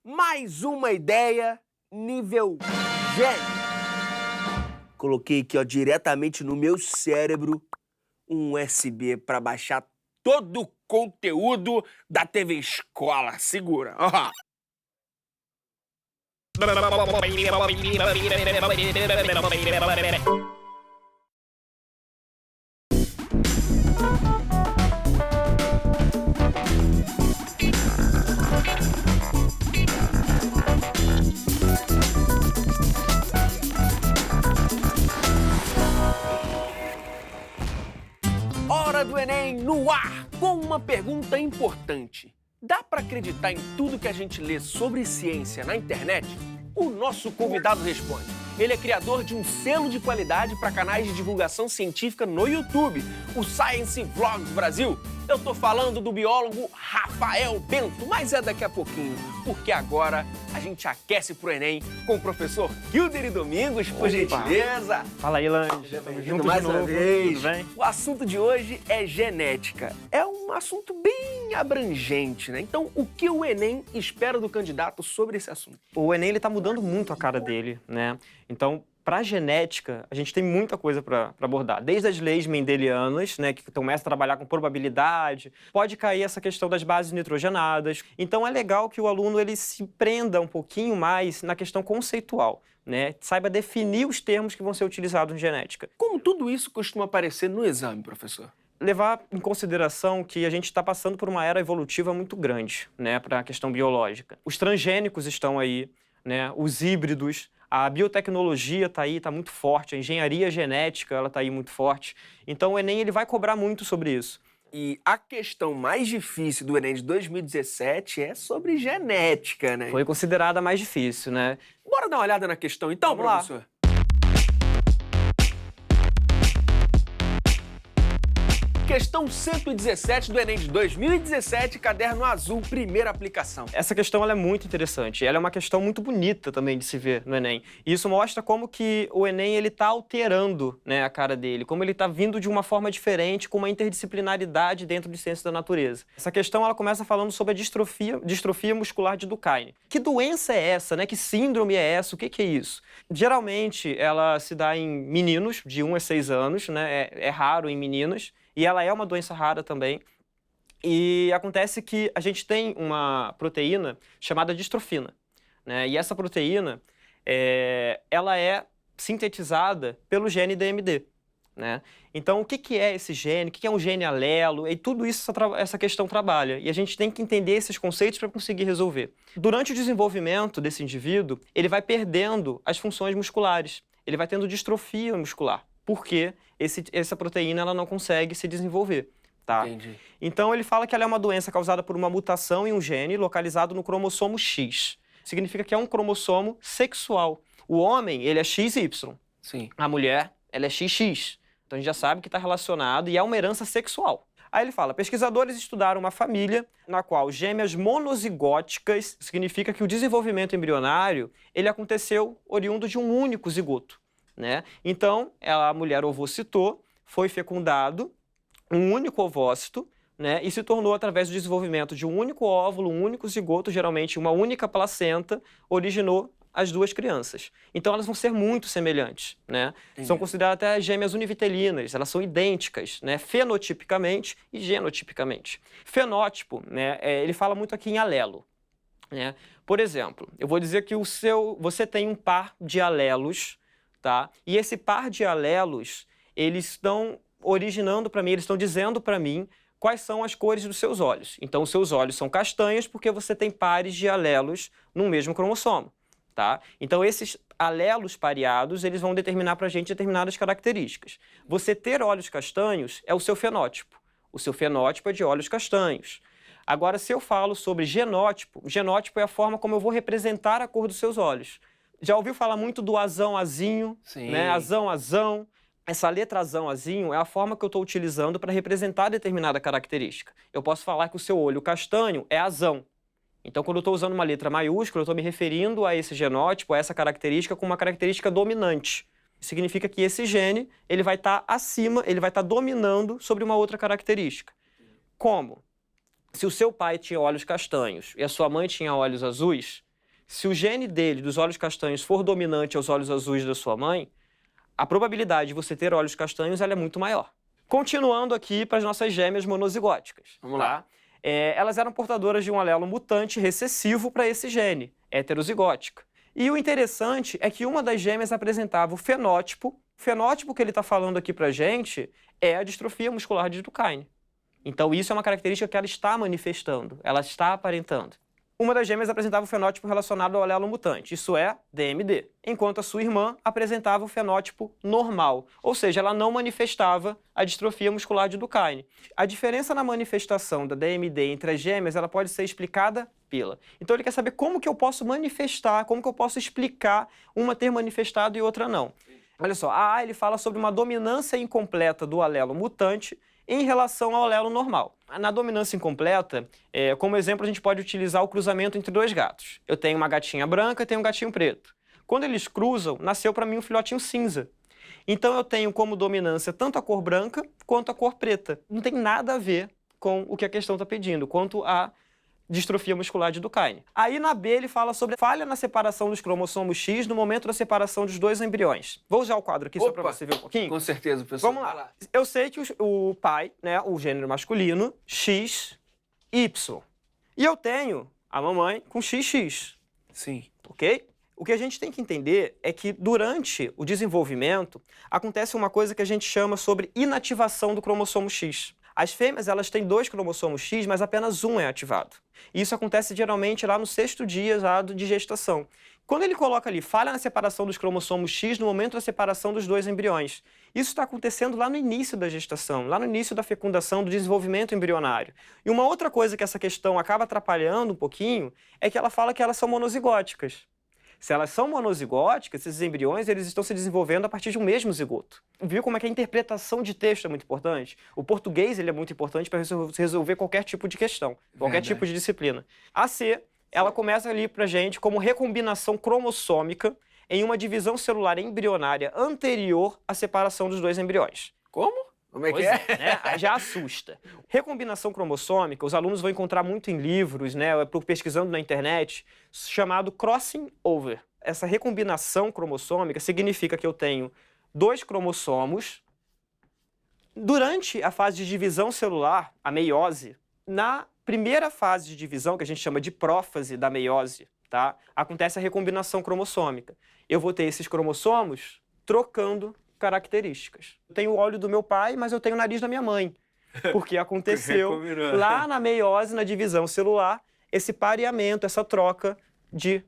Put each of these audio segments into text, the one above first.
mais uma ideia nível gênio. Coloquei aqui, ó, diretamente no meu cérebro, um USB para baixar todo o conteúdo da TV Escola. Segura, ó. Hora do Enem no ar, com uma pergunta importante. Dá para acreditar em tudo que a gente lê sobre ciência na internet? O nosso convidado responde. Ele é criador de um selo de qualidade para canais de divulgação científica no YouTube, o Science Vlogs Brasil. Eu tô falando do biólogo Rafael Bento, mas é daqui a pouquinho, porque agora a gente aquece pro Enem com o professor Hilderi Domingos, por gentileza. Fala aí, Lange. Estamos juntos mais de novo. uma vez. Tudo bem? O assunto de hoje é genética. É um assunto bem abrangente, né? Então, o que o Enem espera do candidato sobre esse assunto? O Enem ele tá mudando muito a cara dele, né? Então, para genética, a gente tem muita coisa para abordar. Desde as leis mendelianas, né, que começa a trabalhar com probabilidade, pode cair essa questão das bases nitrogenadas. Então, é legal que o aluno ele se prenda um pouquinho mais na questão conceitual, né? Saiba definir os termos que vão ser utilizados em genética. Como tudo isso costuma aparecer no exame, professor? Levar em consideração que a gente está passando por uma era evolutiva muito grande, né, para a questão biológica. Os transgênicos estão aí, né, os híbridos, a biotecnologia está aí, está muito forte, a engenharia genética ela está aí muito forte. Então o Enem ele vai cobrar muito sobre isso. E a questão mais difícil do Enem de 2017 é sobre genética, né? Foi considerada a mais difícil, né? Bora dar uma olhada na questão então, Vamos lá. professor? Questão 117 do Enem de 2017, caderno azul, primeira aplicação. Essa questão ela é muito interessante. Ela é uma questão muito bonita também de se ver no Enem. E isso mostra como que o Enem ele está alterando, né, a cara dele, como ele está vindo de uma forma diferente, com uma interdisciplinaridade dentro de ciências da natureza. Essa questão ela começa falando sobre a distrofia muscular de Duchenne. Que doença é essa, né? Que síndrome é essa? O que é isso? Geralmente ela se dá em meninos de 1 a 6 anos, né? É raro em meninas. E ela é uma doença rara também. E acontece que a gente tem uma proteína chamada distrofina, né? E essa proteína, ela é sintetizada pelo gene DMD, né? Então, o que é esse gene? O que é um gene alelo? E tudo isso essa questão trabalha. E a gente tem que entender esses conceitos para conseguir resolver. Durante o desenvolvimento desse indivíduo, ele vai perdendo as funções musculares. Ele vai tendo distrofia muscular. Porque essa proteína ela não consegue se desenvolver, tá? Entendi. Então ele fala que ela é uma doença causada por uma mutação em um gene localizado no cromossomo X. Significa que é um cromossomo sexual. O homem, ele é XY. Sim. A mulher, ela é XX. Então a gente já sabe que está relacionado e é uma herança sexual. Aí ele fala, pesquisadores estudaram uma família na qual gêmeas monozigóticas, significa que o desenvolvimento embrionário, ele aconteceu oriundo de um único zigoto. Né? Então, a mulher ovocitou, foi fecundado, um único ovócito, né? E se tornou através do desenvolvimento de um único óvulo, um único zigoto, geralmente uma única placenta, originou as duas crianças. Então, elas vão ser muito semelhantes, né? São consideradas até gêmeas univitelinas, elas são idênticas, né? Fenotipicamente e genotipicamente. Fenótipo, né? Ele fala muito aqui em alelo, né? Por exemplo, eu vou dizer que você tem um par de alelos, tá? E esse par de alelos, eles estão originando para mim, eles estão dizendo para mim quais são as cores dos seus olhos. Então, os seus olhos são castanhos porque você tem pares de alelos no mesmo cromossomo, tá? Então, esses alelos pareados, eles vão determinar para a gente determinadas características. Você ter olhos castanhos é o seu fenótipo. O seu fenótipo é de olhos castanhos. Agora, se eu falo sobre genótipo é a forma como eu vou representar a cor dos seus olhos. Já ouviu falar muito do azão, azinho? Sim. Né? Azão, azão. Essa letra azão, azinho é a forma que eu estou utilizando para representar determinada característica. Eu posso falar que o seu olho castanho é azão. Então, quando eu estou usando uma letra maiúscula, eu estou me referindo a esse genótipo, a essa característica, como uma característica dominante. Significa que esse gene ele vai estar acima, ele vai estar dominando sobre uma outra característica. Como? Se o seu pai tinha olhos castanhos e a sua mãe tinha olhos azuis, se o gene dele, dos olhos castanhos, for dominante aos olhos azuis da sua mãe, a probabilidade de você ter olhos castanhos ela é muito maior. Continuando aqui para as nossas gêmeas monozigóticas. Vamos lá. Elas eram portadoras de um alelo mutante recessivo para esse gene, heterozigótica. E o interessante é que uma das gêmeas apresentava o fenótipo. O fenótipo que ele está falando aqui para a gente é a distrofia muscular de Duchenne. Então isso é uma característica que ela está manifestando, ela está aparentando. Uma das gêmeas apresentava o fenótipo relacionado ao alelo mutante, isso é, DMD, enquanto a sua irmã apresentava o fenótipo normal, ou seja, ela não manifestava a distrofia muscular de Duchenne. A diferença na manifestação da DMD entre as gêmeas ela pode ser explicada pela. Então ele quer saber como que eu posso manifestar, como que eu posso explicar uma ter manifestado e outra não. Olha só, ele fala sobre uma dominância incompleta do alelo mutante em relação ao alelo normal. Na dominância incompleta, como exemplo, a gente pode utilizar o cruzamento entre dois gatos. Eu tenho uma gatinha branca e tenho um gatinho preto. Quando eles cruzam, nasceu para mim um filhotinho cinza. Então eu tenho como dominância tanto a cor branca quanto a cor preta. Não tem nada a ver com o que a questão está pedindo, quanto a distrofia muscular de Duchenne. Aí na B ele fala sobre falha na separação dos cromossomos X no momento da separação dos dois embriões. Vou usar o quadro aqui só para você ver um pouquinho. Com certeza, pessoal. Vamos lá. Eu sei que o pai, né, o gênero masculino, X, Y. E eu tenho a mamãe com XX. Sim. Ok? O que a gente tem que entender é que durante o desenvolvimento acontece uma coisa que a gente chama sobre inativação do cromossomo X. As fêmeas elas têm 2 cromossomos X, mas apenas um é ativado. E isso acontece geralmente lá no 6º dia de gestação. Quando ele coloca ali, falha na separação dos cromossomos X no momento da separação dos 2 embriões. Isso está acontecendo lá no início da gestação, lá no início da fecundação, do desenvolvimento embrionário. E uma outra coisa que essa questão acaba atrapalhando um pouquinho é que ela fala que elas são monozigóticas. Se elas são monozigóticas, esses embriões eles estão se desenvolvendo a partir de um mesmo zigoto. Viu como é que a interpretação de texto é muito importante? O português ele é muito importante para resolver qualquer tipo de questão, qualquer tipo de disciplina. A C, ela começa ali pra gente como recombinação cromossômica em uma divisão celular embrionária anterior à separação dos 2 embriões. Como? Como é que Pois é? Né? Aí já assusta. Recombinação cromossômica, os alunos vão encontrar muito em livros, né, pesquisando na internet, chamado crossing over. Essa recombinação cromossômica significa que eu tenho 2 cromossomos. Durante a fase de divisão celular, a meiose, na primeira fase de divisão, que a gente chama de prófase da meiose, tá, acontece a recombinação cromossômica. Eu vou ter esses cromossomos trocando características. Eu tenho o olho do meu pai, mas eu tenho o nariz da minha mãe. Porque aconteceu lá na meiose, na divisão celular, esse pareamento, essa troca de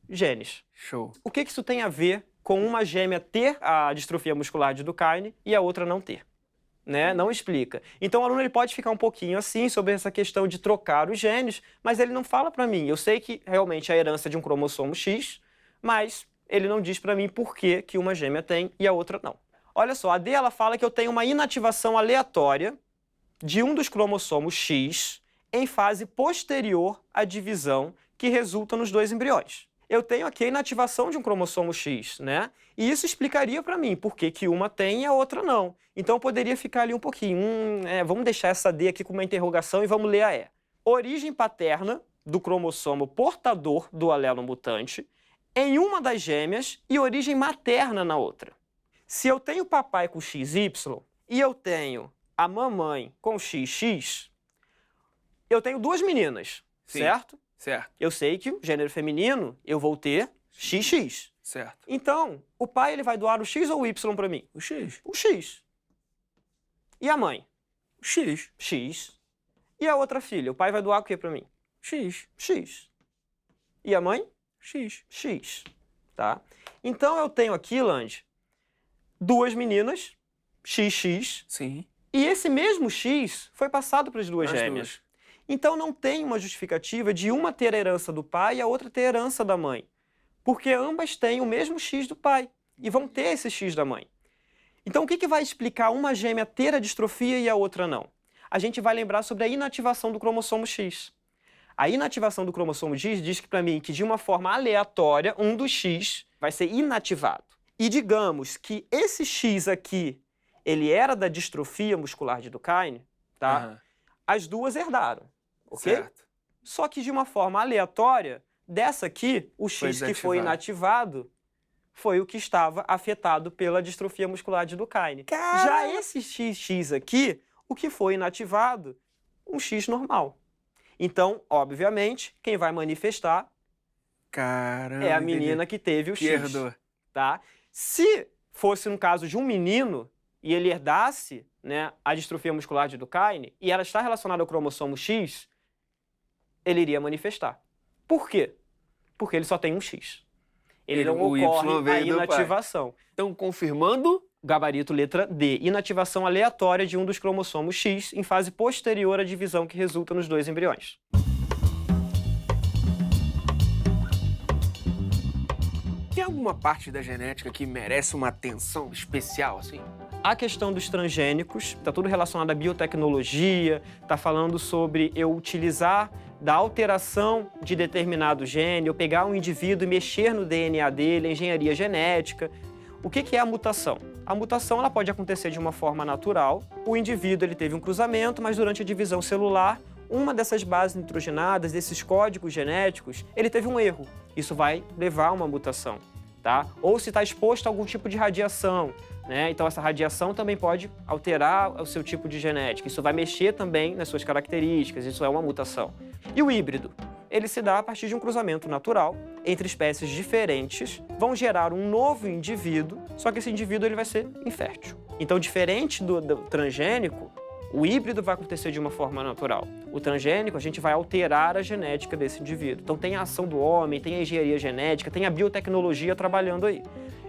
genes. Show. O que isso tem a ver com uma gêmea ter a distrofia muscular de Duchenne e a outra não ter? Né? Não explica. Então o aluno ele pode ficar um pouquinho assim sobre essa questão de trocar os genes, mas ele não fala para mim. Eu sei que realmente é a herança de um cromossomo X, mas ele não diz para mim por que uma gêmea tem e a outra não. Olha só, a D ela fala que eu tenho uma inativação aleatória de um dos cromossomos X em fase posterior à divisão que resulta nos 2 embriões. Eu tenho aqui a inativação de um cromossomo X, né? E isso explicaria para mim por que uma tem e a outra não. Então eu poderia ficar ali um pouquinho, vamos deixar essa D aqui com uma interrogação e vamos ler a E. Origem paterna do cromossomo portador do alelo mutante em uma das gêmeas e origem materna na outra. Se eu tenho papai com XY e eu tenho a mamãe com XX, eu tenho 2 meninas, Sim. certo? Certo. Eu sei que o gênero feminino eu vou ter XX. Certo. Então, o pai ele vai doar o X ou o Y para mim? O X. O X. E a mãe? O X. X. E a outra filha? O pai vai doar o que para mim? X. X. E a mãe? X. X, tá? Então eu tenho aqui, Land, 2 meninas, XX, Sim. e esse mesmo X foi passado para as 2 As gêmeas. 2. Então não tem uma justificativa de uma ter a herança do pai e a outra ter a herança da mãe. Porque ambas têm o mesmo X do pai e vão ter esse X da mãe. Então o que vai explicar uma gêmea ter a distrofia e a outra não? A gente vai lembrar sobre a inativação do cromossomo X. A inativação do cromossomo X diz que para mim que de uma forma aleatória, um dos X vai ser inativado. E digamos que esse X aqui, ele era da distrofia muscular de Duchenne, tá? Uhum. As 2 herdaram, ok? Certo. Só que de uma forma aleatória, Dessa aqui, o Foi X que foi desativado. inativado foi o que estava afetado pela distrofia muscular de Duchenne. Já esse XX aqui, o que foi inativado, um X normal. Então, obviamente, quem vai manifestar Caramba, é a menina que teve o que X. herdou. Tá? Se fosse no caso de um menino e ele herdasse, né, a distrofia muscular de Duchenne e ela está relacionada ao cromossomo X, ele iria manifestar. Por quê? Porque ele só tem um X. Ele não O Y ocorre a veio do pai. inativação. Então, confirmando, Gabarito letra D. Inativação aleatória de um dos cromossomos X em fase posterior à divisão que resulta nos dois embriões. tem alguma parte da genética que merece uma atenção especial, assim? A questão dos transgênicos, está tudo relacionado à biotecnologia, está falando sobre eu utilizar da alteração de determinado gene, eu pegar um indivíduo e mexer no DNA dele, engenharia genética. O que é a mutação? A mutação ela pode acontecer de uma forma natural. O indivíduo ele teve um cruzamento, mas durante a divisão celular, uma dessas bases nitrogenadas, desses códigos genéticos, ele teve um erro. Isso vai levar a uma mutação, tá? Ou se está exposto a algum tipo de radiação, né? Então essa radiação também pode alterar o seu tipo de genética. Isso vai mexer também nas suas características, isso é uma mutação. E o híbrido? Ele se dá a partir de um cruzamento natural entre espécies diferentes, vão gerar um novo indivíduo, só que esse indivíduo ele vai ser infértil. Então, diferente do transgênico, o híbrido vai acontecer de uma forma natural. O transgênico, a gente vai alterar a genética desse indivíduo. Então, tem a ação do homem, tem a engenharia genética, tem a biotecnologia trabalhando aí.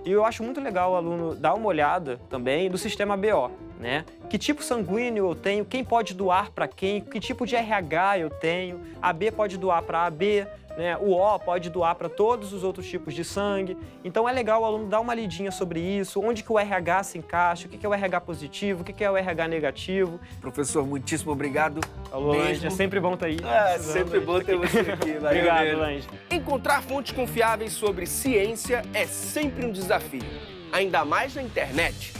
E eu acho muito legal o aluno dar uma olhada também do sistema BO, né? Que tipo sanguíneo eu tenho, quem pode doar para quem, que tipo de RH eu tenho, a B pode doar para AB, né? O O pode doar para todos os outros tipos de sangue. Então é legal o aluno dar uma lidinha sobre isso, onde que o RH se encaixa, o que é o RH positivo, o que é o RH negativo. Professor, muitíssimo obrigado. Alô, Lange, é sempre bom estar aí. É sempre bom ter você aqui. Obrigado, Lange. Encontrar fontes confiáveis sobre ciência é sempre um desafio, ainda mais na internet.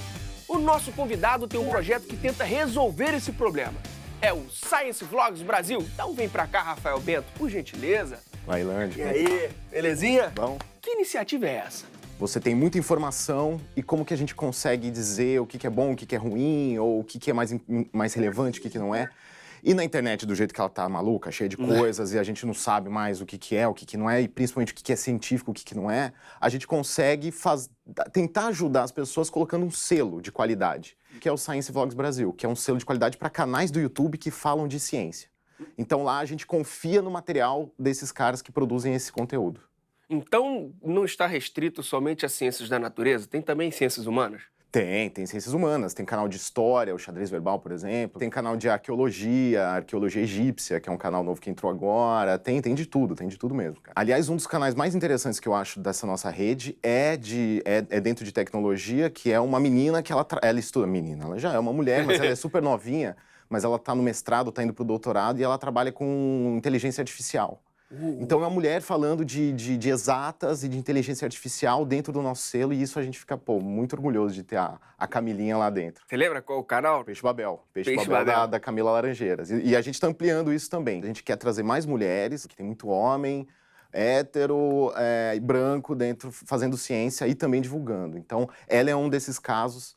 O nosso convidado tem um projeto que tenta resolver esse problema. É o Science Vlogs Brasil. Então vem pra cá, Rafael Bento, por gentileza. Vai, Lange. E aí, belezinha? Bom. Que iniciativa é essa? Você tem muita informação e como que a gente consegue dizer o que é bom, o que é ruim, ou o que é mais relevante, o que não é. E na internet, do jeito que ela tá maluca, cheia de coisas, e a gente não sabe mais o que é, o que não é, e principalmente o que é científico, o que não é, a gente consegue tentar ajudar as pessoas colocando um selo de qualidade, que é o Science Vlogs Brasil, que é um selo de qualidade para canais do YouTube que falam de ciência. Então lá a gente confia no material desses caras que produzem esse conteúdo. Então não está restrito somente a ciências da natureza? Tem também ciências humanas? Tem ciências humanas, tem canal de história, o Xadrez Verbal, por exemplo, tem canal de arqueologia, arqueologia egípcia, que é um canal novo que entrou agora, tem de tudo mesmo, cara. Aliás, um dos canais mais interessantes que eu acho dessa nossa rede é dentro de tecnologia, que é uma menina que ela estuda, ela já é uma mulher, mas ela é super novinha, mas ela tá no mestrado, tá indo pro doutorado e ela trabalha com inteligência artificial. Então é uma mulher falando de exatas e de inteligência artificial dentro do nosso selo, e isso a gente fica, muito orgulhoso de ter a Camilinha lá dentro. Você lembra qual o canal? Peixe Babel. Peixe Babel da Camila Laranjeiras. E a gente tá ampliando isso também. A gente quer trazer mais mulheres, que tem muito homem, hétero e branco dentro, fazendo ciência e também divulgando. Então ela é um desses casos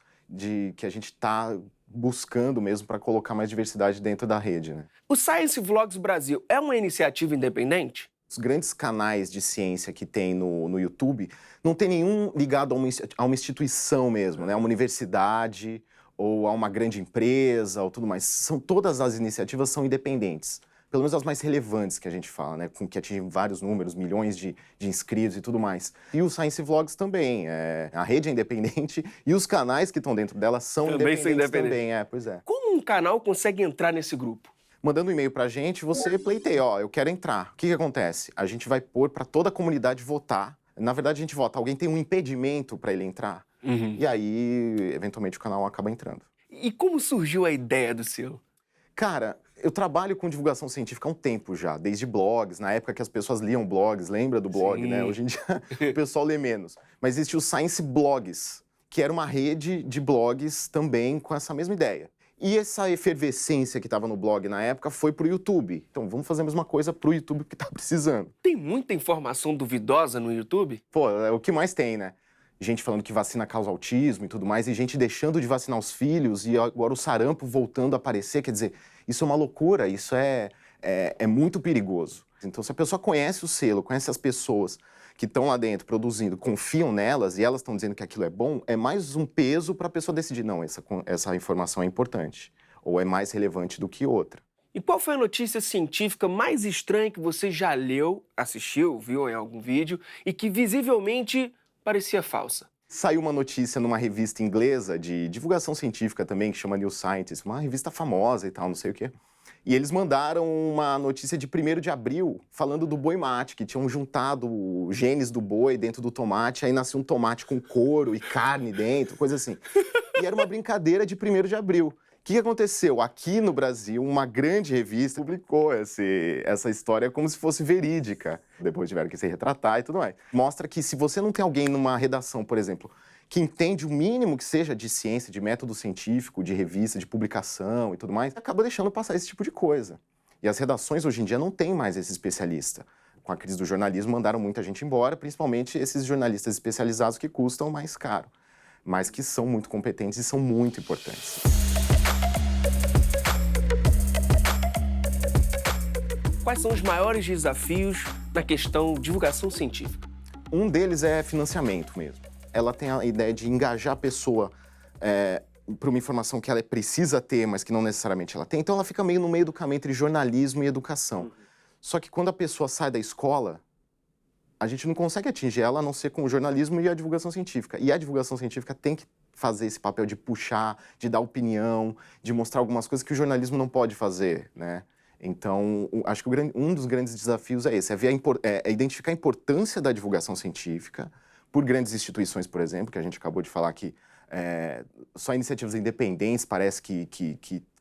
que a gente tá buscando mesmo para colocar mais diversidade dentro da rede, né? O Science Vlogs Brasil é uma iniciativa independente? Os grandes canais de ciência que tem no YouTube, não tem nenhum ligado a uma instituição mesmo, né? A uma universidade ou a uma grande empresa ou tudo mais. Todas as iniciativas são independentes. Pelo menos as mais relevantes que a gente fala, né? Que atingem vários números, milhões de inscritos e tudo mais. E o Science Vlogs também. A rede é independente e os canais que estão dentro dela são independentes também. Pois é. Como um canal consegue entrar nesse grupo? Mandando um e-mail pra gente, você pleiteia, eu quero entrar. O que acontece? A gente vai pôr pra toda a comunidade votar. Na verdade, a gente vota. Alguém tem um impedimento pra ele entrar. E aí, eventualmente, o canal acaba entrando. E como surgiu a ideia do selo? Cara, eu trabalho com divulgação científica há um tempo já, desde blogs, na época que as pessoas liam blogs, lembra do blog, né? Hoje em dia o pessoal lê menos. Mas existia o Science Blogs, que era uma rede de blogs também com essa mesma ideia. E essa efervescência que estava no blog na época foi pro YouTube. Então, vamos fazer a mesma coisa pro YouTube que tá precisando. Tem muita informação duvidosa no YouTube? Pô, é o que mais tem, né? Gente falando que vacina causa autismo e tudo mais, e gente deixando de vacinar os filhos, e agora o sarampo voltando a aparecer. Quer dizer, isso é uma loucura, isso é muito perigoso. Então, se a pessoa conhece o selo, conhece as pessoas que estão lá dentro produzindo, confiam nelas e elas estão dizendo que aquilo é bom, é mais um peso para a pessoa decidir, não, essa informação é importante, ou é mais relevante do que outra. E qual foi a notícia científica mais estranha que você já leu, assistiu, viu em algum vídeo e que visivelmente parecia falsa? Saiu uma notícia numa revista inglesa de divulgação científica também, que chama New Scientist, uma revista famosa e tal, não sei o quê. E eles mandaram uma notícia de 1º de abril, falando do boi mate, que tinham juntado genes do boi dentro do tomate, aí nasceu um tomate com couro e carne dentro, coisa assim. E era uma brincadeira de 1º de abril. O que aconteceu? Aqui no Brasil, uma grande revista publicou essa história como se fosse verídica. Depois tiveram que se retratar e tudo mais. Mostra que se você não tem alguém numa redação, por exemplo, que entende o mínimo que seja de ciência, de método científico, de revista, de publicação e tudo mais, acaba deixando passar esse tipo de coisa. E as redações hoje em dia não têm mais esse especialista. Com a crise do jornalismo, mandaram muita gente embora, principalmente esses jornalistas especializados que custam mais caro, mas que são muito competentes e são muito importantes. Quais são os maiores desafios na questão divulgação científica? Um deles é financiamento mesmo. Ela tem a ideia de engajar a pessoa para uma informação que ela precisa ter, mas que não necessariamente ela tem. Então, ela fica meio no meio do caminho entre jornalismo e educação. Só que quando a pessoa sai da escola, a gente não consegue atingir ela a não ser com o jornalismo e a divulgação científica. E a divulgação científica tem que fazer esse papel de puxar, de dar opinião, de mostrar algumas coisas que o jornalismo não pode fazer, né? Então, acho que um dos grandes desafios é esse, é identificar a importância da divulgação científica por grandes instituições, por exemplo, que a gente acabou de falar que só iniciativas independentes parece que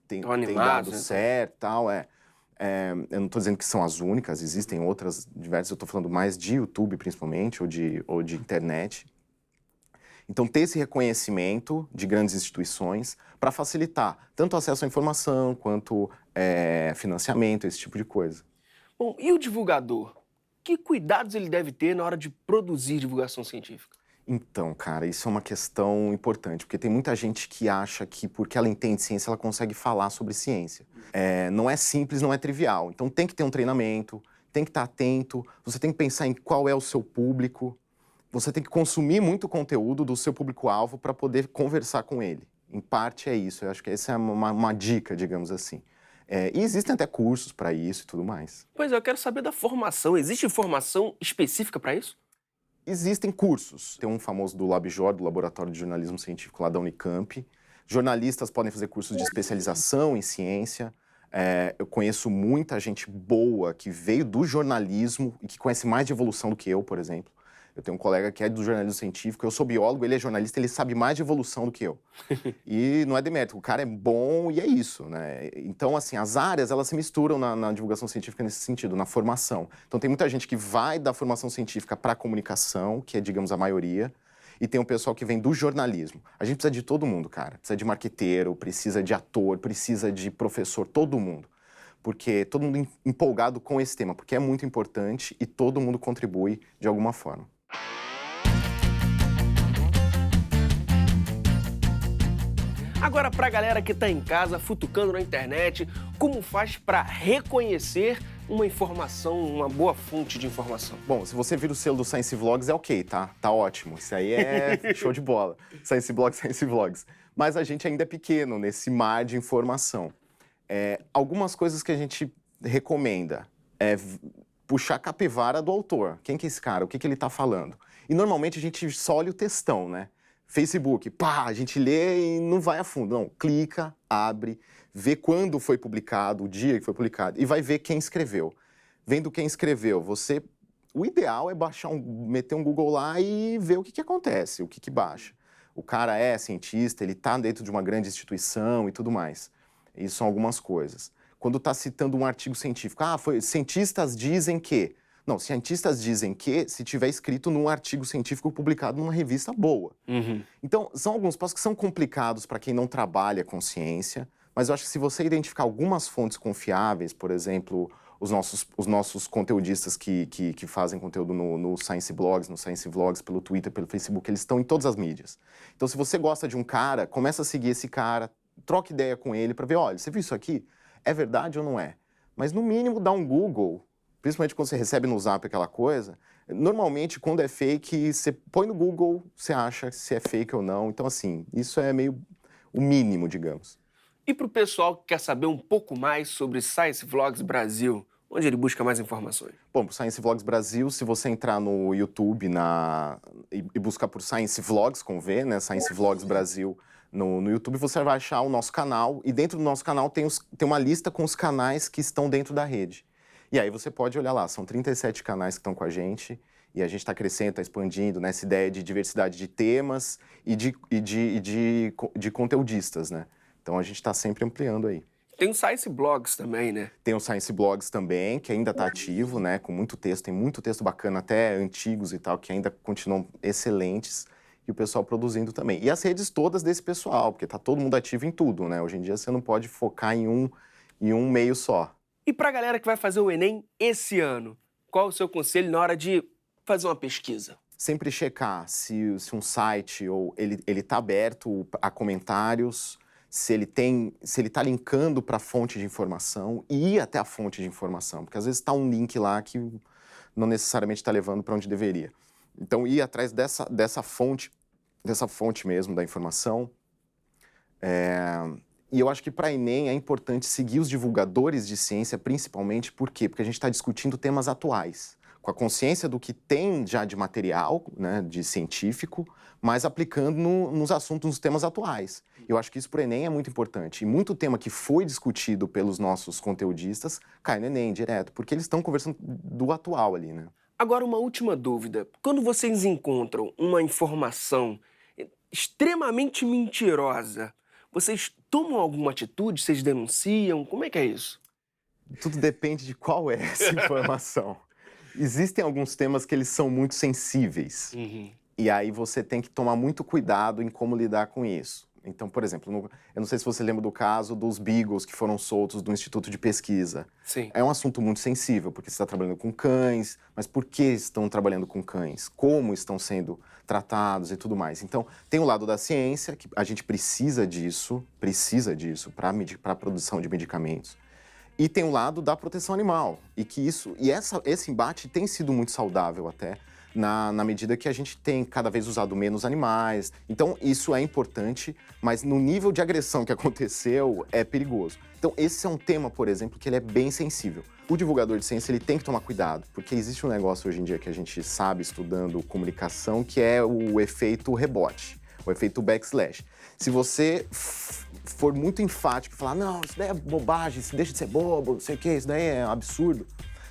tem dado certo e tal. Eu não estou dizendo que são as únicas, existem outras diversas, eu estou falando mais de YouTube, principalmente, ou de internet. Então, ter esse reconhecimento de grandes instituições para facilitar tanto o acesso à informação quanto financiamento, esse tipo de coisa. Bom, e o divulgador? Que cuidados ele deve ter na hora de produzir divulgação científica? Então, cara, isso é uma questão importante, porque tem muita gente que acha que porque ela entende ciência, ela consegue falar sobre ciência. Não é simples, não é trivial. Então, tem que ter um treinamento, tem que estar atento, você tem que pensar em qual é o seu público, você tem que consumir muito conteúdo do seu público-alvo para poder conversar com ele. Em parte é isso, eu acho que essa é uma dica, digamos assim. E existem até cursos para isso e tudo mais. Pois é, eu quero saber da formação. Existe formação específica para isso? Existem cursos. Tem um famoso do LabJOR, do Laboratório de Jornalismo Científico lá da Unicamp. Jornalistas podem fazer cursos de especialização em ciência. Eu conheço muita gente boa que veio do jornalismo e que conhece mais de evolução do que eu, por exemplo. Eu tenho um colega que é do jornalismo científico, eu sou biólogo, ele é jornalista, ele sabe mais de evolução do que eu. E não é demérito, o cara é bom e é isso, né? Então, assim, as áreas, elas se misturam na divulgação científica nesse sentido, na formação. Então, tem muita gente que vai da formação científica para a comunicação, que é, digamos, a maioria, e tem o pessoal que vem do jornalismo. A gente precisa de todo mundo, cara. Precisa de marqueteiro, precisa de ator, precisa de professor, todo mundo. Porque todo mundo empolgado com esse tema, porque é muito importante e todo mundo contribui de alguma forma. Agora, pra galera que tá em casa, futucando na internet, como faz para reconhecer uma informação, uma boa fonte de informação? Bom, se você vira o selo do Science Vlogs, é ok, tá? Tá ótimo. Isso aí é show de bola. Science Vlogs, Science Vlogs. Mas a gente ainda é pequeno nesse mar de informação. Algumas coisas que a gente recomenda é puxar a capivara do autor. Quem que é esse cara? O que que ele tá falando? E normalmente a gente só olha o textão, né? Facebook, pá, a gente lê e não vai a fundo. Não, clica, abre, vê quando foi publicado, o dia que foi publicado, e vai ver quem escreveu. Vendo quem escreveu, o ideal é meter um Google lá e ver o que acontece, o que baixa. O cara é cientista, ele está dentro de uma grande instituição e tudo mais. Isso são algumas coisas. Quando está citando um artigo científico, cientistas dizem que... Não, cientistas dizem que se tiver escrito num artigo científico publicado numa revista boa. Uhum. Então, são alguns passos que são complicados para quem não trabalha com ciência. Mas eu acho que se você identificar algumas fontes confiáveis, por exemplo, os nossos conteudistas que fazem conteúdo no Science Blogs, no Science Vlogs, pelo Twitter, pelo Facebook, eles estão em todas as mídias. Então, se você gosta de um cara, começa a seguir esse cara, troca ideia com ele para ver, olha, você viu isso aqui? É verdade ou não é? Mas, no mínimo, dá um Google, principalmente quando você recebe no Zap aquela coisa. Normalmente, quando é fake, você põe no Google, você acha se é fake ou não. Então, assim, isso é meio o mínimo, digamos. E para o pessoal que quer saber um pouco mais sobre Science Vlogs Brasil, onde ele busca mais informações? Bom, para o Science Vlogs Brasil, se você entrar no YouTube e buscar por Science Vlogs, com V, né? Science Vlogs Brasil no YouTube, você vai achar o nosso canal. E dentro do nosso canal tem uma lista com os canais que estão dentro da rede. E aí você pode olhar lá, são 37 canais que estão com a gente. E a gente está crescendo, está expandindo nessa ideia de diversidade de temas e de conteudistas, né? Então, a gente está sempre ampliando aí. Tem o Science Blogs também, né? Tem o Science Blogs também, que ainda está ativo, né? Com muito texto, tem muito texto bacana, até antigos e tal, que ainda continuam excelentes. E o pessoal produzindo também. E as redes todas desse pessoal, porque está todo mundo ativo em tudo, né? Hoje em dia, você não pode focar em um meio só. E para a galera que vai fazer o Enem esse ano, qual o seu conselho na hora de fazer uma pesquisa? Sempre checar se um site ou ele está aberto a comentários, se ele está linkando para a fonte de informação e ir até a fonte de informação, porque às vezes está um link lá que não necessariamente está levando para onde deveria. Então, ir atrás dessa fonte mesmo da informação. E eu acho que para Enem é importante seguir os divulgadores de ciência, principalmente, por quê? Porque a gente está discutindo temas atuais, com a consciência do que tem já de material, né, de científico, mas aplicando nos assuntos, nos temas atuais. Eu acho que isso para o Enem é muito importante. E muito tema que foi discutido pelos nossos conteudistas cai no Enem direto, porque eles estão conversando do atual ali, né? Agora, uma última dúvida. Quando vocês encontram uma informação extremamente mentirosa, vocês tomam alguma atitude? Vocês denunciam? Como é que é isso? Tudo depende de qual é essa informação. Existem alguns temas que eles são muito sensíveis. Uhum. E aí você tem que tomar muito cuidado em como lidar com isso. Então, por exemplo, eu não sei se você lembra do caso dos beagles que foram soltos do Instituto de Pesquisa. Sim. É um assunto muito sensível, porque você está trabalhando com cães, mas por que estão trabalhando com cães? Como estão sendo tratados e tudo mais. Então, tem o lado da ciência, que a gente precisa disso para a produção de medicamentos. E tem o lado da proteção animal. Esse embate tem sido muito saudável até, na medida que a gente tem cada vez usado menos animais. Então, isso é importante, mas no nível de agressão que aconteceu, é perigoso. Então, esse é um tema, por exemplo, que ele é bem sensível. O divulgador de ciência, ele tem que tomar cuidado, porque existe um negócio hoje em dia que a gente sabe, estudando comunicação, que é o efeito rebote, o efeito backslash. Se você for muito enfático e falar, não, isso daí é bobagem, isso deixa de ser bobo, não sei o quê, isso daí é absurdo.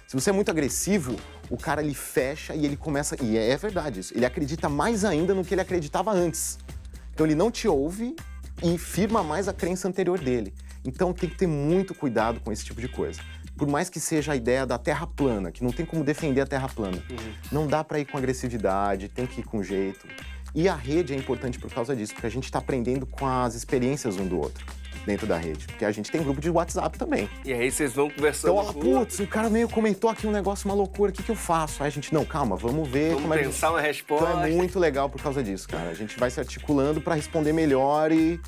Se você é muito agressivo, o cara, ele fecha e ele começa... E é verdade isso. Ele acredita mais ainda no que ele acreditava antes. Então, ele não te ouve e firma mais a crença anterior dele. Então, tem que ter muito cuidado com esse tipo de coisa. Por mais que seja a ideia da terra plana, que não tem como defender a terra plana. Não dá para ir com agressividade, tem que ir com jeito. E a rede é importante por causa disso, porque a gente está aprendendo com as experiências um do outro dentro da rede. Porque a gente tem grupo de WhatsApp também. E aí vocês vão conversando. Então, putz, o cara meio comentou aqui um negócio, uma loucura, o que eu faço? Aí a gente, não, calma, vamos ver vamos pensar uma resposta. Então é muito legal por causa disso, cara. A gente vai se articulando para responder melhor e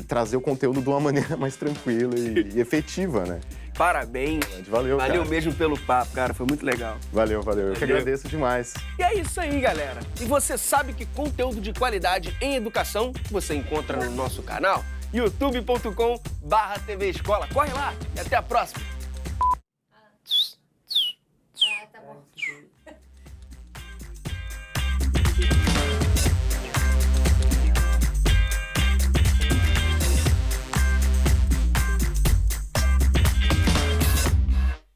trazer o conteúdo de uma maneira mais tranquila e efetiva, né? Parabéns. Valeu, cara. Valeu mesmo pelo papo, cara. Foi muito legal. Valeu. Eu que agradeço demais. E é isso aí, galera. E você sabe que conteúdo de qualidade em educação você encontra no nosso canal? youtube.com/TV Escola. Corre lá e até a próxima.